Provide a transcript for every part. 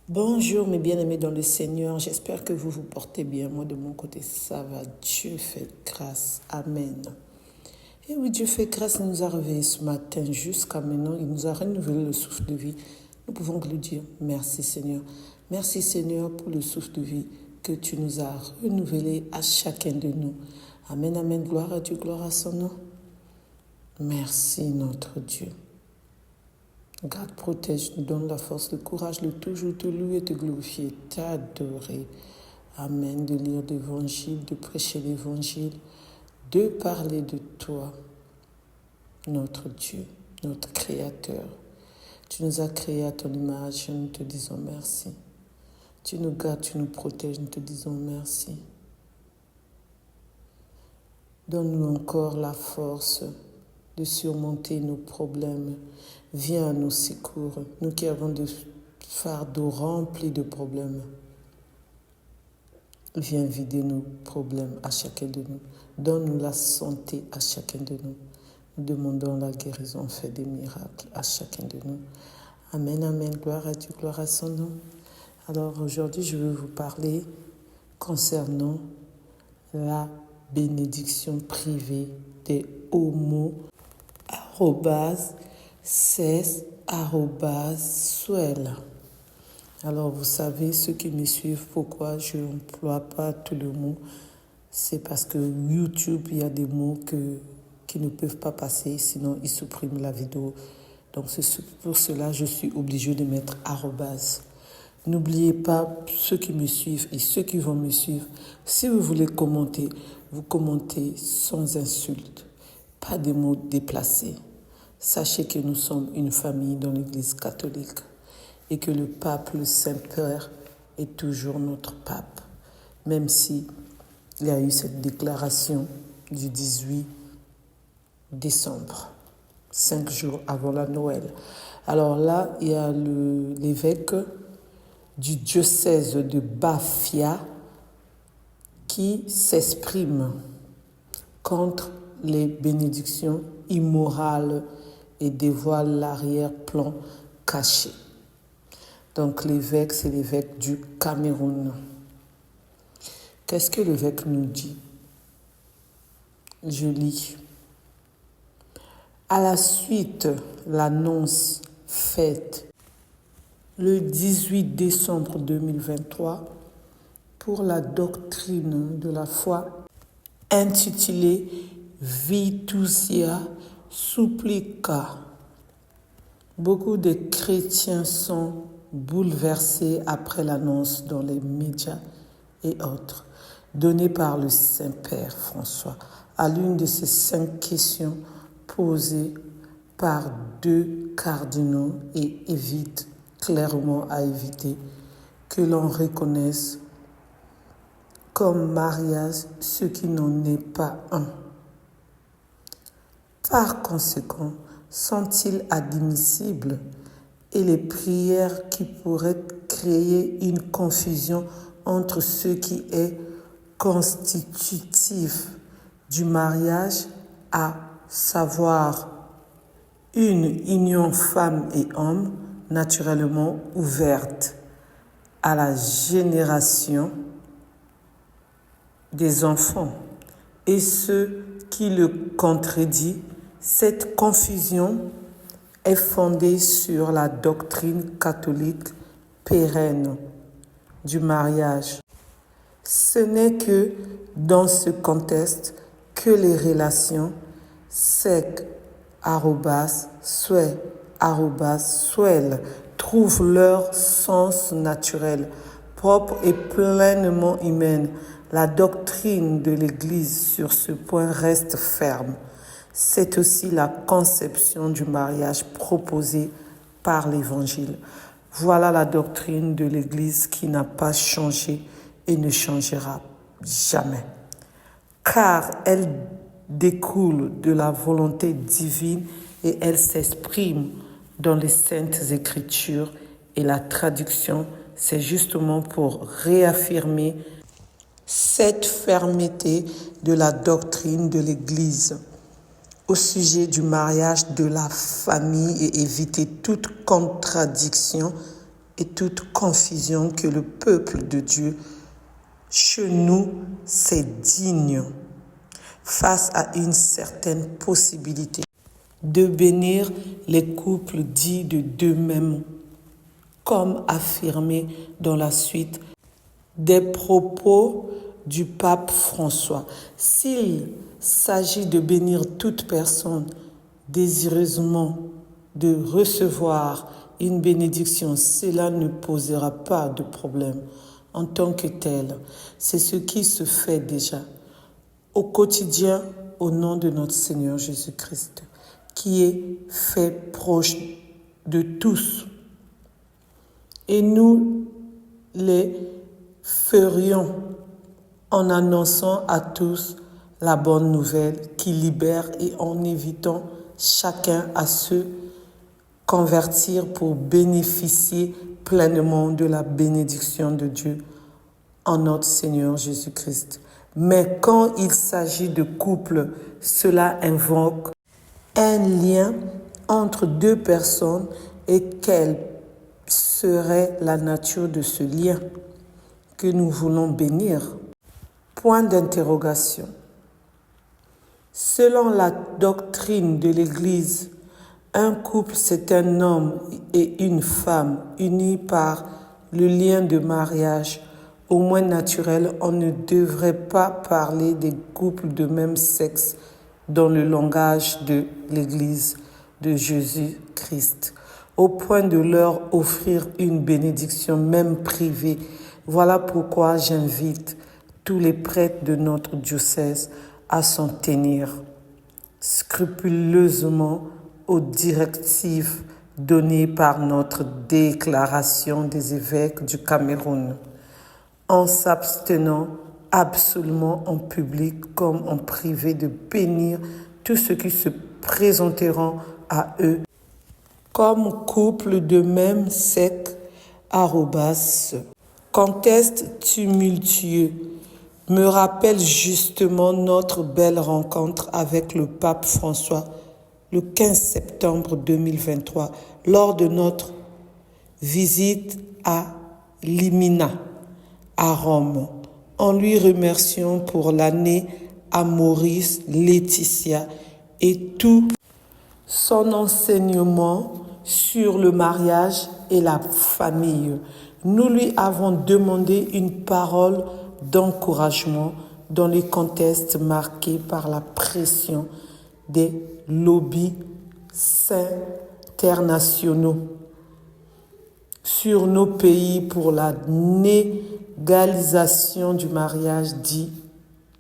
Bonjour mes bien-aimés dans le Seigneur, j'espère que vous vous portez bien. Moi de mon côté ça va, Dieu fait grâce, Amen. Et oui, Dieu fait grâce, il nous a réveillés ce matin jusqu'à maintenant, il nous a renouvelé le souffle de vie. Nous pouvons lui dire merci Seigneur. Merci Seigneur pour le souffle de vie que tu nous as renouvelé à chacun de nous. Amen, Amen, gloire à Dieu, gloire à son nom. Merci notre Dieu. Garde, protège, nous donne la force, le courage de toujours te louer, te glorifier, t'adorer. Amen. De lire l'évangile, de prêcher l'évangile, de parler de toi, notre Dieu, notre Créateur. Tu nous as créés à ton image, nous te disons merci. Tu nous gardes, tu nous protèges, nous te disons merci. Donne-nous encore la force de surmonter nos problèmes. Viens à nos secours, nous qui avons des fardeaux remplis de problèmes. Viens vider nos problèmes à chacun de nous. Donne-nous la santé à chacun de nous. Nous demandons la guérison, fais des miracles à chacun de nous. Amen, Amen, gloire à Dieu, gloire à son nom. Alors aujourd'hui, je vais vous parler concernant la bénédiction privée des homos @cess@swell. Alors vous savez, ceux qui me suivent, pourquoi je n'emploie pas tout le mot, c'est parce que YouTube, il y a des mots qui ne peuvent pas passer, sinon ils suppriment la vidéo. Donc c'est pour cela que je suis obligée de mettre arrobase. N'oubliez pas, ceux qui me suivent et ceux qui vont me suivre, si vous voulez commenter, vous commentez sans insulte, pas des mots déplacés. Sachez que nous sommes une famille dans l'Église catholique et que le pape, le Saint-Père, est toujours notre pape. Même si il y a eu cette déclaration du 18 décembre, 5 jours avant la Noël. Alors là, il y a l'évêque du diocèse de Bafia qui s'exprime contre les bénédictions immorales et dévoile l'arrière-plan caché. Donc l'évêque, c'est l'évêque du Cameroun. Qu'est-ce que l'évêque nous dit? Je lis. À la suite, l'annonce faite le 18 décembre 2023 pour la doctrine de la foi intitulée Vitusia Supplica. Beaucoup de chrétiens sont bouleversés après l'annonce dans les médias et autres, donnée par le Saint-Père François à l'une de ces 5 questions posées par 2 cardinaux et évite clairement à éviter que l'on reconnaisse comme mariage ce qui n'en est pas un. Par conséquent, sont-ils admissibles et les prières qui pourraient créer une confusion entre ce qui est constitutif du mariage, à savoir une union femme et homme naturellement ouverte à la génération des enfants, et ce qui le contredit. Cette confusion est fondée sur la doctrine catholique pérenne du mariage. Ce n'est que dans ce contexte que les relations sec@swell trouvent leur sens naturel, propre et pleinement humain. La doctrine de l'Église sur ce point reste ferme. C'est aussi la conception du mariage proposée par l'Évangile. Voilà la doctrine de l'Église qui n'a pas changé et ne changera jamais. Car elle découle de la volonté divine et elle s'exprime dans les Saintes Écritures, et la traduction, c'est justement pour réaffirmer cette fermeté de la doctrine de l'Église au sujet du mariage de la famille et éviter toute contradiction et toute confusion que le peuple de Dieu, chez nous, c'est digne face à une certaine possibilité de bénir les couples dits de deux mêmes, comme affirmé dans la suite des propos du pape François. S'il s'agit de bénir toute personne désireusement de recevoir une bénédiction, cela ne posera pas de problème en tant que tel. C'est ce qui se fait déjà au quotidien au nom de notre Seigneur Jésus-Christ, qui est fait proche de tous. Et nous les ferions en annonçant à tous la bonne nouvelle qui libère et en invitant chacun à se convertir pour bénéficier pleinement de la bénédiction de Dieu en notre Seigneur Jésus-Christ. Mais quand il s'agit de couple, cela invoque un lien entre deux personnes et quelle serait la nature de ce lien que nous voulons bénir? Point d'interrogation. Selon la doctrine de l'Église, un couple, c'est un homme et une femme unis par le lien de mariage. Au moins naturel, on ne devrait pas parler des couples de même sexe dans le langage de l'Église de Jésus-Christ, au point de leur offrir une bénédiction même privée. Voilà pourquoi j'invite tous les prêtres de notre diocèse à s'en tenir scrupuleusement aux directives données par notre déclaration des évêques du Cameroun, en s'abstenant absolument en public comme en privé de bénir tous ceux qui se présenteront à eux comme couple de même sexe, contexte tumultueux me rappelle justement notre belle rencontre avec le pape François le 15 septembre 2023 lors de notre visite à Limina, à Rome, en lui remerciant pour l'année à Maurice, Laetitia et tout son enseignement sur le mariage et la famille. Nous lui avons demandé une parole d'encouragement dans les contextes marqués par la pression des lobbies internationaux sur nos pays pour la légalisation du mariage dit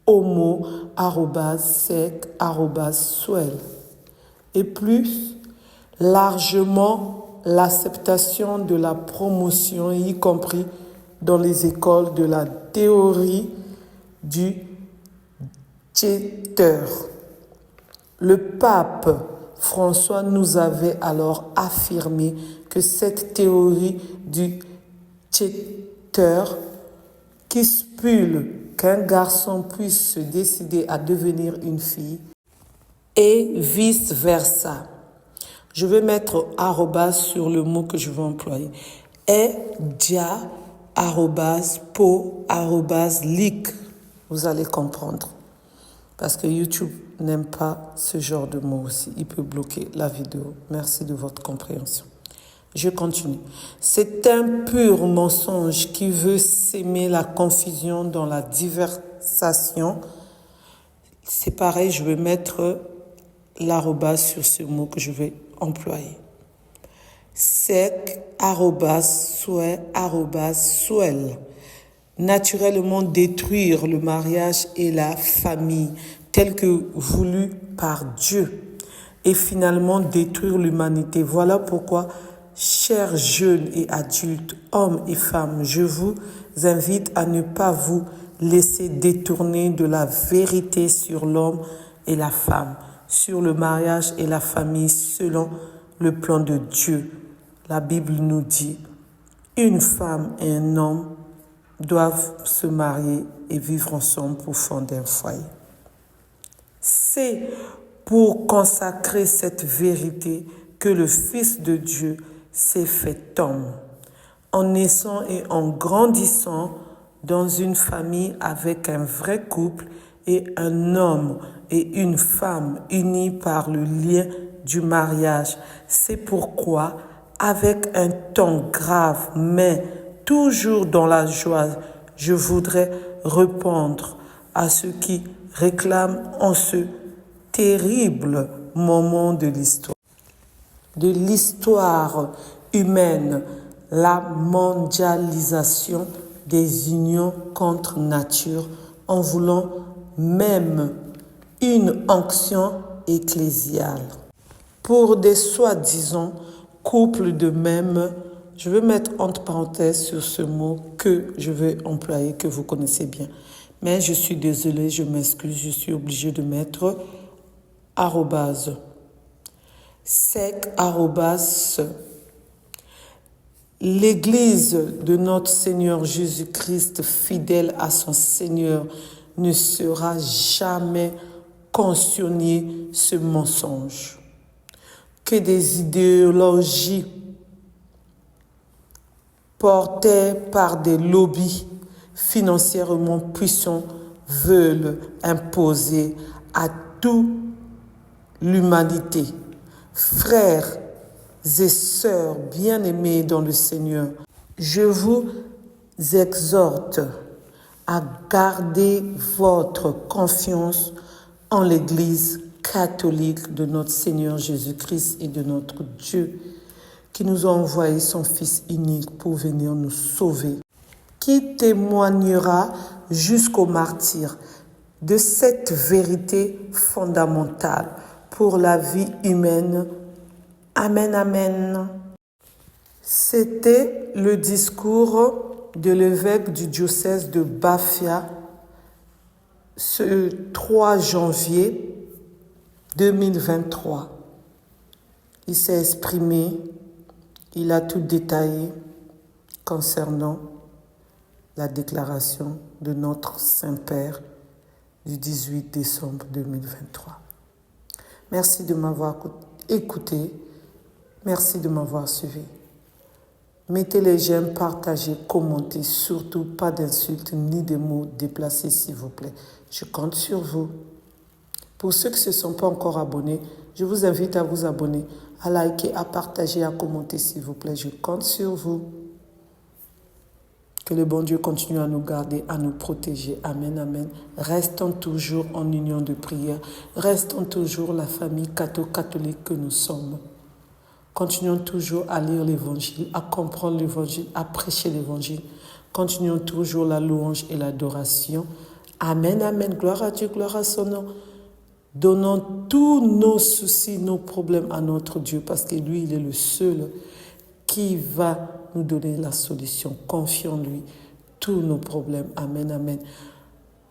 homo-sec-suel et plus largement l'acceptation de la promotion, y compris dans les écoles, de la théorie du Jeter. Le pape François nous avait alors affirmé que cette théorie du Jeter, qui stipule qu'un garçon puisse se décider à devenir une fille, et vice-versa. Je vais mettre arrobas sur le mot que je vais employer. Et dia @po@lic. Vous allez comprendre. Parce que YouTube n'aime pas ce genre de mots aussi. Il peut bloquer la vidéo. Merci de votre compréhension. Je continue. C'est un pur mensonge qui veut s'aimer la confusion dans la diversation. C'est pareil, je vais mettre l'arrobas sur ce mot que je vais employer. Sec, suel. Naturellement détruire le mariage et la famille tel que voulu par Dieu et finalement détruire l'humanité. Voilà pourquoi, chers jeunes et adultes, hommes et femmes, je vous invite à ne pas vous laisser détourner de la vérité sur l'homme et la femme, sur le mariage et la famille selon le plan de Dieu. La Bible nous dit, une femme et un homme doivent se marier et vivre ensemble pour fonder un foyer. C'est pour consacrer cette vérité que le Fils de Dieu s'est fait homme, en naissant et en grandissant dans une famille avec un vrai couple et un homme et une femme unis par le lien du mariage. C'est pourquoi, avec un ton grave, mais toujours dans la joie, je voudrais répondre à ceux qui réclament en ce terrible moment de l'histoire humaine, la mondialisation des unions contre nature, en voulant même une onction ecclésiale. Pour des soi-disant couples de même, je vais mettre entre parenthèses sur ce mot que je vais employer, que vous connaissez bien. Mais je suis désolée, je m'excuse, je suis obligée de mettre arrobase. Sec arrobase. L'Église de notre Seigneur Jésus-Christ, fidèle à son Seigneur, ne sera jamais cautionner ce mensonge. Que des idéologies portées par des lobbies financièrement puissants veulent imposer à toute l'humanité. Frères et sœurs bien-aimés dans le Seigneur, je vous exhorte à garder votre confiance en l'Église catholique de notre Seigneur Jésus-Christ et de notre Dieu, qui nous a envoyé son Fils unique pour venir nous sauver, qui témoignera jusqu'au martyr de cette vérité fondamentale pour la vie humaine. Amen, amen. C'était le discours de l'évêque du diocèse de Bafia ce 3 janvier 2023. Il s'est exprimé, il a tout détaillé concernant la déclaration de notre Saint-Père du 18 décembre 2023. Merci de m'avoir écouté. Merci de m'avoir suivi. Mettez les j'aime, partagez, commentez, surtout pas d'insultes ni de mots déplacés s'il vous plaît. Je compte sur vous. Pour ceux qui ne se sont pas encore abonnés, je vous invite à vous abonner, à liker, à partager, à commenter s'il vous plaît. Je compte sur vous. Que le bon Dieu continue à nous garder, à nous protéger. Amen, amen. Restons toujours en union de prière. Restons toujours la famille catholique que nous sommes. Continuons toujours à lire l'Évangile, à comprendre l'Évangile, à prêcher l'Évangile. Continuons toujours la louange et l'adoration. Amen, amen. Gloire à Dieu, gloire à son nom. Donnons tous nos soucis, nos problèmes à notre Dieu, parce que lui, il est le seul qui va nous donner la solution. Confions en lui tous nos problèmes. Amen, amen.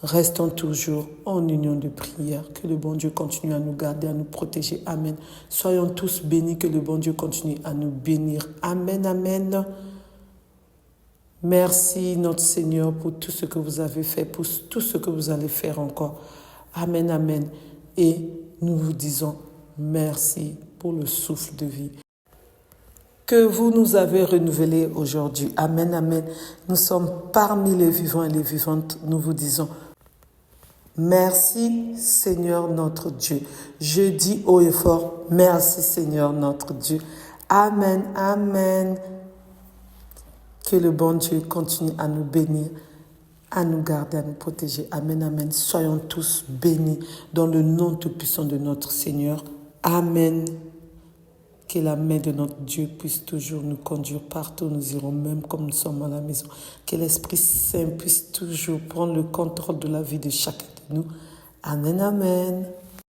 Restons toujours en union de prière. Que le bon Dieu continue à nous garder, à nous protéger. Amen. Soyons tous bénis. Que le bon Dieu continue à nous bénir. Amen, amen. Merci notre Seigneur pour tout ce que vous avez fait, pour tout ce que vous allez faire encore. Amen, amen. Et nous vous disons merci pour le souffle de vie que vous nous avez renouvelé aujourd'hui. Amen, amen. Nous sommes parmi les vivants et les vivantes. Nous vous disons merci Seigneur notre Dieu. Je dis haut et fort, merci Seigneur notre Dieu. Amen, amen. Que le bon Dieu continue à nous bénir, à nous garder, à nous protéger. Amen, amen. Soyons tous bénis dans le nom tout-puissant de notre Seigneur. Amen. Que la main de notre Dieu puisse toujours nous conduire partout. Nous irons même comme nous sommes à la maison. Que l'Esprit Saint puisse toujours prendre le contrôle de la vie de chacun de nous. Amen, amen.